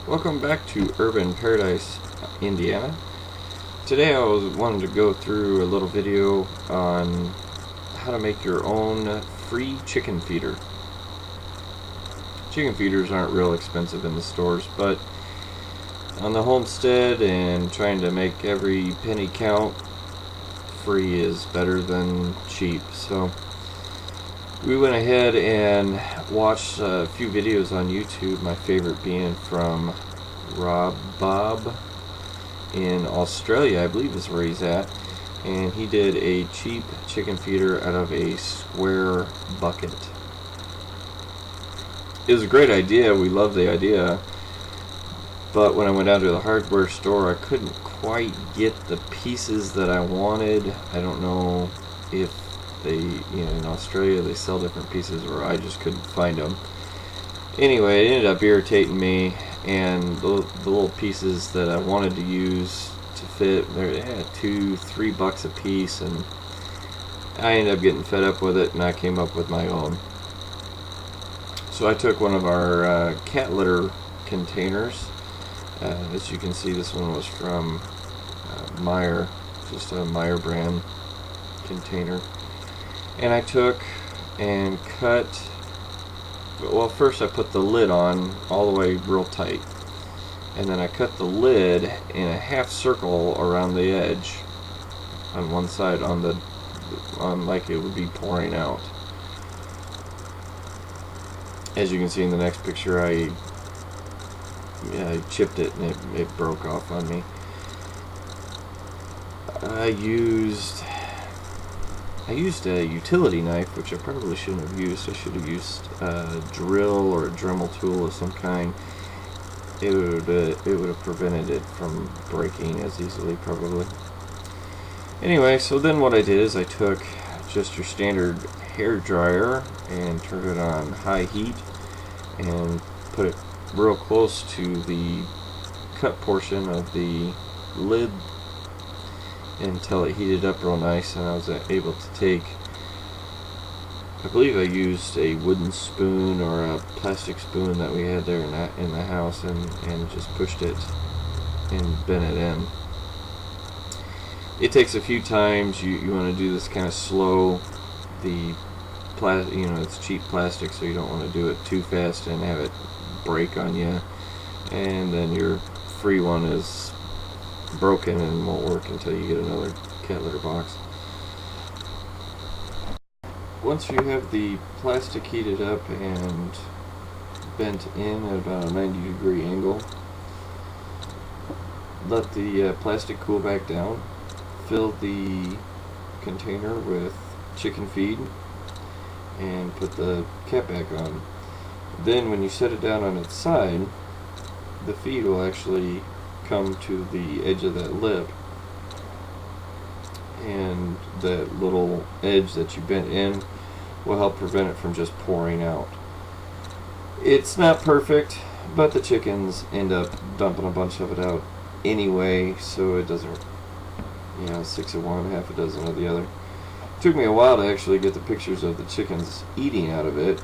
Welcome back to Urban Paradise, Indiana. Today I wanted to go through a little video on how to make your own free chicken feeder. Chicken feeders aren't real expensive in the stores, but on the homestead and trying to make every penny count, free is better than cheap. So we went ahead and watched a few videos on YouTube, my favorite being from Rob Bob in Australia, I believe is where he's at, and he did a cheap chicken feeder out of a square bucket. It was a great idea, we loved the idea, but when I went down to the hardware store I couldn't quite get the pieces that I wanted. I don't know if they, in Australia they sell different pieces, or I just couldn't find them. Anyway, it ended up irritating me, and the little pieces that I wanted to use to fit, they're $2-3 a piece, and I ended up getting fed up with it, and I came up with my own. So I took one of our cat litter containers. As you can see, this one was from Meijer, just a Meijer brand container. And I took and cut, well, first I put the lid on all the way real tight, and then I cut the lid in a half circle around the edge on one side, on like it would be pouring out. As you can see in the next picture, I chipped it and it broke off on me. I used a utility knife, which I probably shouldn't have used. I should have used a drill or a Dremel tool of some kind. It would have prevented it from breaking as easily, probably. Anyway, so then what I did is I took just your standard hair dryer and turned it on high heat and put it real close to the cut portion of the lid until it heated up real nice, and I was able to take, I believe I used a wooden spoon or a plastic spoon that we had there in the house, and just pushed it and bent it in. It takes a few times. You want to do this kind of slow. It's cheap plastic, so you don't want to do it too fast and have it break on you, and then your free one is broken and won't work until you get another cat litter box. Once you have the plastic heated up and bent in at about a 90-degree angle, let the plastic cool back down, fill the container with chicken feed, and put the cap back on. Then when you set it down on its side, the feed will actually come to the edge of that lip, and that little edge that you bent in will help prevent it from just pouring out. It's not perfect, but the chickens end up dumping a bunch of it out anyway, so it doesn't, 6 of one, half a dozen of the other. It took me a while to actually get the pictures of the chickens eating out of it,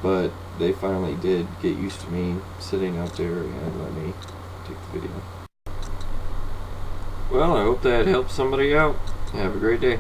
but they finally did get used to me sitting out there and let me take the video. Well, I hope that helped somebody out. Have a great day.